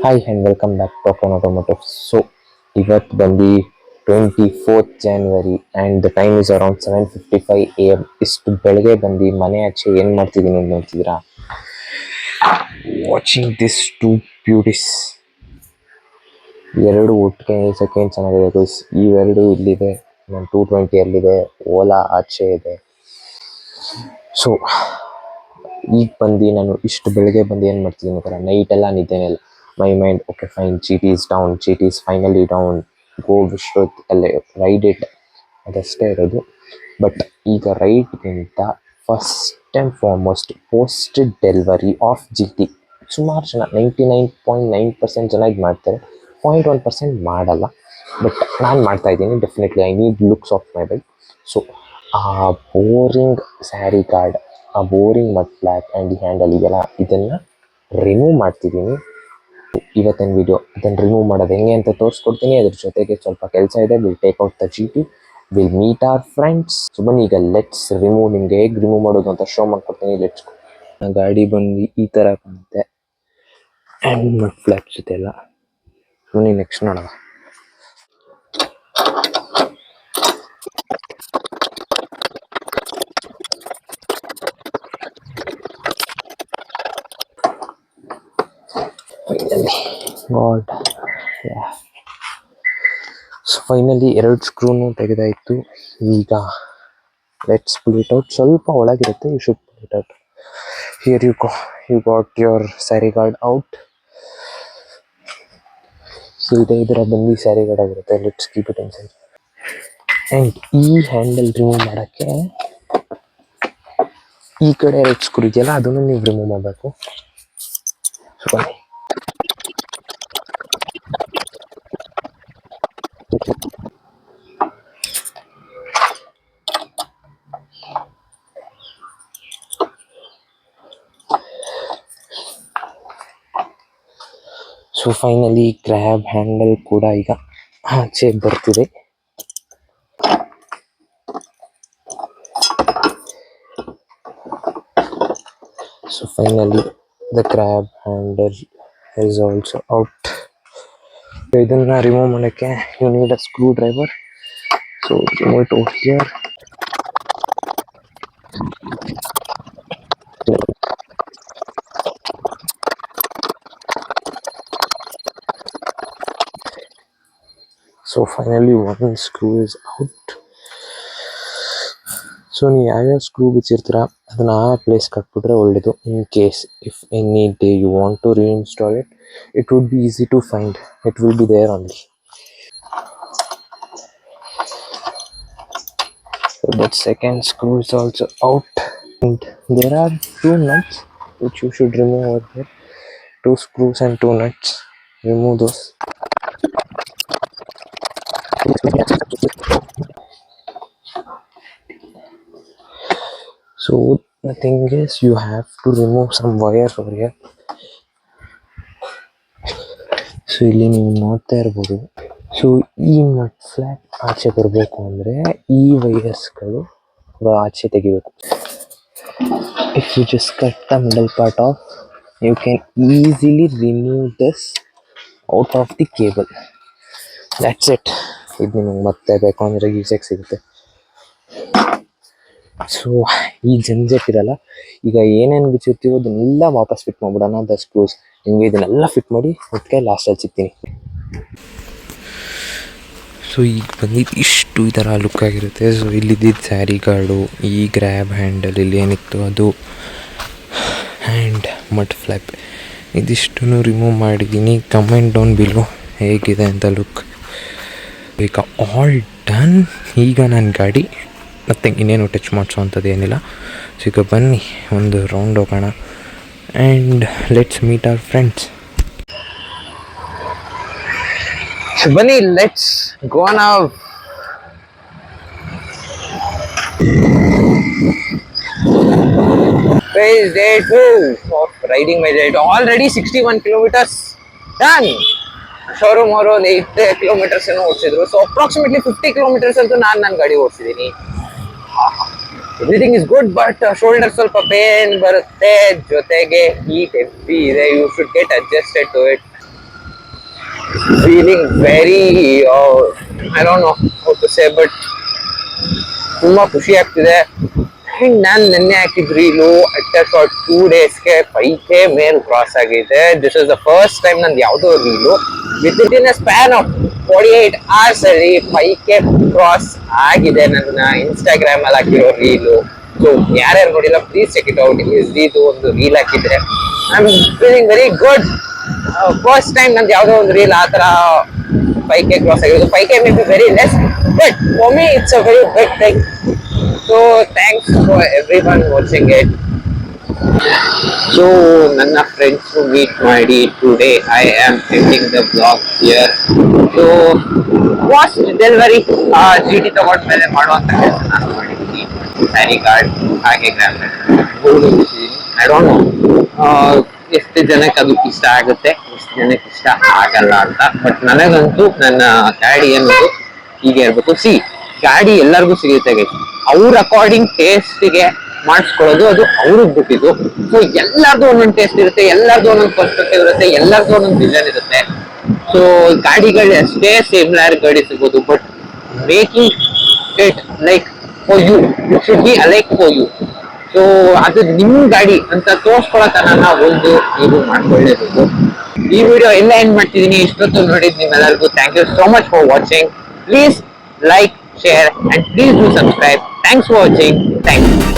Hi and welcome back to Talk on Automotive. So, ಇವತ್ತು ಬಂದು 24th January and the time is around 7:55 AM. ಇಷ್ಟು ಬೆಳಗ್ಗೆ ಬಂದು ಮನೆ ಆಚೆ ಏನು ಮಾಡ್ತಿದ್ದೀನಿ ಅಂತ ನೋಡ್ತಿದ್ದೀರಾ? Watching this two beauties. ಎರಡು ಒಟ್ಟಿಗೆ ಸೆಕೆಂಡ್ ಚೆನ್ನಾಗಿದೆ ಗೈಸ್. ಇವೆರಡು ಇಲ್ಲಿದೆ, ನನ್ನ 220 ಅಲ್ಲಿದೆ, ಓಲಾ ಆಚೆ ಇದೆ. ಸೊ ಈಗ ಬಂದು ನಾನು ಇಷ್ಟು ಬೆಳಗ್ಗೆ ಬಂದು ಏನು ಮಾಡ್ತಿದ್ದೀನಿ ಅಂದರೆ ನೈಟ್ ಎಲ್ಲ ನಿದ್ದೆನೇ ಇಲ್ಲ. My mind okay fine, GT is down, GT is finally down, go Vishrut ಅಲ್ಲೇ ರೈಡ್ ಇಟ್, ಅದಷ್ಟೇ ಇರೋದು. ಬಟ್ ಈಗ ರೈಡ್ಗಿಂತ first and foremost post delivery of GT ಸುಮಾರು ಜನ 99.9% ಜನ ಇದು ಮಾಡ್ತಾರೆ, 0.1% ಮಾಡಲ್ಲ. ಬಟ್ ನಾನು ಮಾಡ್ತಾಯಿದ್ದೀನಿ definitely. I need looks of my bike. So ಆ ಬೋರಿಂಗ್ ಸ್ಯಾರಿ ಗಾರ್ಡ್, ಆ ಬೋರಿಂಗ್ ಮಡ್ ಫ್ಲ್ಯಾಪ್ ಆ್ಯಂಡ್ ಈ ಹ್ಯಾಂಡಲ್ ಇದೆಲ್ಲ, ಇದನ್ನು ರಿಮೂವ್ ಮಾಡ್ತಿದ್ದೀನಿ ಇವತ್ತಿನ ವಿಡಿಯೋ. ಅದನ್ನು ರಿಮೂವ್ ಮಾಡೋದು ಹೆಂಗೆ ಅಂತ ತೋರಿಸ್ಕೊಡ್ತೀನಿ. ಅದ್ರ ಜೊತೆಗೆ ಸ್ವಲ್ಪ ಕೆಲಸ ಇದೆ. Will take out the GT, will meet our friends. So ಬನ್ನಿ ಈಗ ಲೆಟ್ಸ್ ರಿಮೂವ್. ನಿಮಗೆ ಹೇಗೆ ರಿಮೂವ್ ಮಾಡೋದು ಅಂತ ಶೋ ಮಾಡ್ಕೊಡ್ತೀನಿ. ಲೆಟ್ಸ್. ಗಾಡಿ ಬಂದು ಈ ಥರ ಕಾಣುತ್ತೆ ಆ್ಯಂಡ್ ಮಡ್ ಫ್ಲ್ಯಾಪ್ ಜೊತೆ ಎಲ್ಲ. ಬನ್ನಿ ನೆಕ್ಸ್ಟ್ ನೋಡೋಣ. ಗಾಡ್, ಸೊ ಫೈನಲಿ ಎರಡು ಸ್ಕ್ರೂನು ತೆಗೆದಾಯಿತು. ಈಗ ಲೆಟ್ಸ್ pull it out. ಸ್ವಲ್ಪ ಒಳಗಿರುತ್ತೆ, you should pull it out. Here you got your saree guard out. So ಇದರ ಬಂದು ಸ್ಯಾರಿ ಗಾರ್ಡ್ ಆಗಿರುತ್ತೆ. Let's keep it inside. And ಈ ಹ್ಯಾಂಡಲ್ ರಿಮೂವ್ ಮಾಡೋಕ್ಕೆ ಈ ಕಡೆ ಎರಡು ಸ್ಕ್ರೂ ಇದೆಯಲ್ಲ, ಅದನ್ನು ನೀವು ರಿಮೂವ್ ಮಾಡಬೇಕು. ಸೊ ಬನ್ನಿ. ಸೊ ಫೈನಲಿ ಗ್ರ್ಯಾಬ್ ಹ್ಯಾಂಡಲ್ ಕೂಡ ಈಗ ಆಚೆ ಬರ್ತಿದೆ. So finally the grab handle is also out. ಇದನ್ನು ರಿಮೂವ್ ಮಾಡೋಕ್ಕೆ you need a screw driver. So remove it over here. So finally one screw is out. So ನೀವು ಯಾವ್ಯಾವ screw ಬಿಚ್ಚಿರ್ತೀರ ಅದನ್ನು ಆ ಪ್ಲೇಸ್ಗೆ ಹಾಕ್ಬಿಟ್ರೆ ಒಳ್ಳೆಯದು. In case if any day you want to reinstall it, it would be easy to find. It will be there only. So that second screw is also out. And there are two nuts which you should remove over here. Two screws and two nuts. Remove those. So the thing is, you have to remove some wires over here. So ಇಲ್ಲಿ ನೀವು ನೋಡ್ತಾ ಇರ್ಬೋದು. So ಈ mud flap ಆಚೆ ಬರಬೇಕು ಅಂದರೆ ಈ ವೈರ್ಸ್ಗಳು ಆಚೆ ತೆಗಿಬೇಕು. If you just cut the middle part off, you can easily remove this out of the cable. That's it. ಇದು ನಿಮಗೆ ಮತ್ತೆ ಬೇಕು ಅಂದರೆ ಈಸಿಯಾಗಿ ಸಿಗುತ್ತೆ. ಸೊ ಈ ಜಂಜಟ್ ಇರಲ್ಲ. ಈಗ ಏನೇನು ಬಿಚ್ಚಿರ್ತೀವೋ ಅದನ್ನೆಲ್ಲ ವಾಪಸ್ ಫಿಟ್ ಮಾಡ್ಬಿಡೋಣ. ದ ಸ್ಕ್ರೂಸ್ ನಿಮಗೆ ಇದನ್ನೆಲ್ಲ ಫಿಟ್ ಮಾಡಿ ಅದಕ್ಕೆ ಲಾಸ್ಟಲ್ಲಿ ಸಿಗ್ತೀನಿ. ಸೊ ಈಗ ಬಂದಿದ್ದು ಇಷ್ಟು ಈ ಥರ ಲುಕ್ ಆಗಿರುತ್ತೆ. ಸೊ ಇಲ್ಲಿದ್ದಿದ್ದು ಸ್ಯಾರಿ ಗಾರ್ಡು, ಈ ಗ್ರ್ಯಾಬ್ ಹ್ಯಾಂಡಲ್ ಇಲ್ಲಿ ಏನಿತ್ತು ಅದು, ಆ್ಯಂಡ್ ಮಡ್ ಫ್ಲ್ಯಾಪ್, ಇದಿಷ್ಟನ್ನು ರಿಮೂವ್ ಮಾಡಿದ್ದೀನಿ. ಕಮೆಂಟ್ ಡೌನ್ ಬಿಲೋ ಹೇಗಿದೆ ಅಂತ ಲುಕ್. ಈಗ ಆಲ್ ಡನ್. ಈಗ ನನ್ನ ಗಾಡಿ ಮತ್ತೆ ಇನ್ನೇನು ಟಚ್ ಮಾಡಿಸೋವಂಥದ್ದು ಏನಿಲ್ಲ. ಸೊ ಈಗ ಬನ್ನಿ ಒಂದು ರೌಂಡ್ ಹೋಗೋಣ and let's meet our friends. So ಬನ್ನಿ, let's go now. Phase day 2 of riding my jet. Already 61 kilometers done. Showroom ಅವರು 8 ಕಿಲೋಮೀಟರ್ಸ್ ಏನೋ ಓಡಿಸಿದ್ರು. ಸೊ ಅಪ್ರಾಕ್ಸಿಮೇಟ್ಲಿ 50 ಕಿಲೋಮೀಟರ್ಸ್ ಅಂತೂ ನನ್ನ ಗಾಡಿ ಓಡಿಸಿದ್ದೀನಿ. Everything is good, but shoulder ಸ್ವಲ್ಪ ಪೇನ್ ಬರುತ್ತೆ, ಜೊತೆಗೆ ಹೀಟ್ ಹೆವಿ ಇದೆ. You should get adjusted to it. feeling very I don't know how to say, but ತುಂಬಾ ಖುಷಿ ಆಗ್ತಿದೆ. ಅಂಡ್ ನಾನು ನಿನ್ನೆ ಹಾಕಿದ್ ರೀಲು ಅಟ್ ಫಾರ್ 2 ಡೇಸ್ಗೆ 5K ಮೇಲ್ ಕ್ರಾಸ್ ಆಗಿದೆ. This is the first time ನಂದು ಯಾವುದೋ reel with in a span of 48 hours ಅಲ್ಲಿ 5K ಕ್ರಾಸ್ ಆಗಿದೆ. ನನ್ನ ಇನ್ಸ್ಟಾಗ್ರಾಮ್ ಅಲ್ಲಿ ಹಾಕಿರೋ ರೀಲು. ಸೊ ಯಾರ್ಯಾರು ನೋಡಿಲ್ಲ ಪ್ಲೀಸ್ ಚೆಕ್ ಇಟ್ ಔಟ್. ಇದು ಒಂದು ರೀಲ್ ಹಾಕಿದ್ರೆ I am feeling very good. First time ನಂದು ಯಾವುದೋ ಒಂದು ರೀಲ್ ಆ ತರ 5K ಕ್ರಾಸ್ ಆಗಿರೋದು. 5K may be very less, but for me it's a very big thing. So thanks for everyone watching it. So ನನ್ನ friends meet ಮಾಡಿ today I am ending the blog here. So vast delivery GT ತಗೊಂಡ್ಮೇಲೆ ಮಾಡುವಂತ ಕೆಲಸ ನಾನು ಮಾಡಿದ್ದೀನಿ. Sorry card ಹಾಗೆ I don't know ಎಷ್ಟು ಜನಕ್ಕೆ ಅದು ಇಷ್ಟ ಆಗುತ್ತೆ, ಎಷ್ಟು ಜನಕ್ಕೆ ಇಷ್ಟ ಆಗಲ್ಲ ಅಂತ. ಬಟ್ ನನಗಂತೂ ನನ್ನ ಗಾಡಿ ಅನ್ನೋದು ಹೀಗೆ ಇರ್ಬೇಕು. ಗಾಡಿ ಎಲ್ಲರಿಗೂ ಸಿಗುತ್ತೆ ಗೈಸ್. ಅವ್ರ ಅಕಾರ್ಡಿಂಗ್ ಟೇಸ್ಟ್ಗೆ ಮಾಡಿಸ್ಕೊಳ್ಳೋದು ಅದು ಅವ್ರಿಗೆ ಬಿಟ್ಟಿದ್ದು. ಸೊ ಎಲ್ಲರದು ಒಂದೊಂದು ಟೇಸ್ಟ್ ಇರುತ್ತೆ, ಎಲ್ಲರದು ಒಂದೊಂದು ಪರ್ಸ್ಪೆಕ್ಟಿವ್ ಇರುತ್ತೆ, ಎಲ್ಲರದು ಒಂದೊಂದು ವಿಷನ್ ಇರುತ್ತೆ. ಸೊ ಗಾಡಿಗಳು ಎಷ್ಟೇ ಸಿಮಿಲರ್ ಗಾಡಿ ಸಿಗ್ಬೋದು, but making it like for you, it should be like for you. So ಅದು ನಿಮ್ ಗಾಡಿ ಅಂತ ತೋರ್ಸ್ಕೊಳ್ಳೋ ತನಕ ಒಂದು ನೀವು ಮಾಡ್ಕೊಳ್ಳೇಬೇಕು. ಈ ವಿಡಿಯೋ ಎಲ್ಲ ಎಂಡ್ ಮಾಡ್ತಿದ್ದೀನಿ. ಇಷ್ಟೊತ್ತು ನೋಡಿದ್ ನಿಮ್ಮೆಲ್ಲರಿಗೂ thank you so much for watching. Please like, share and please do subscribe. Thanks for watching. Thanks.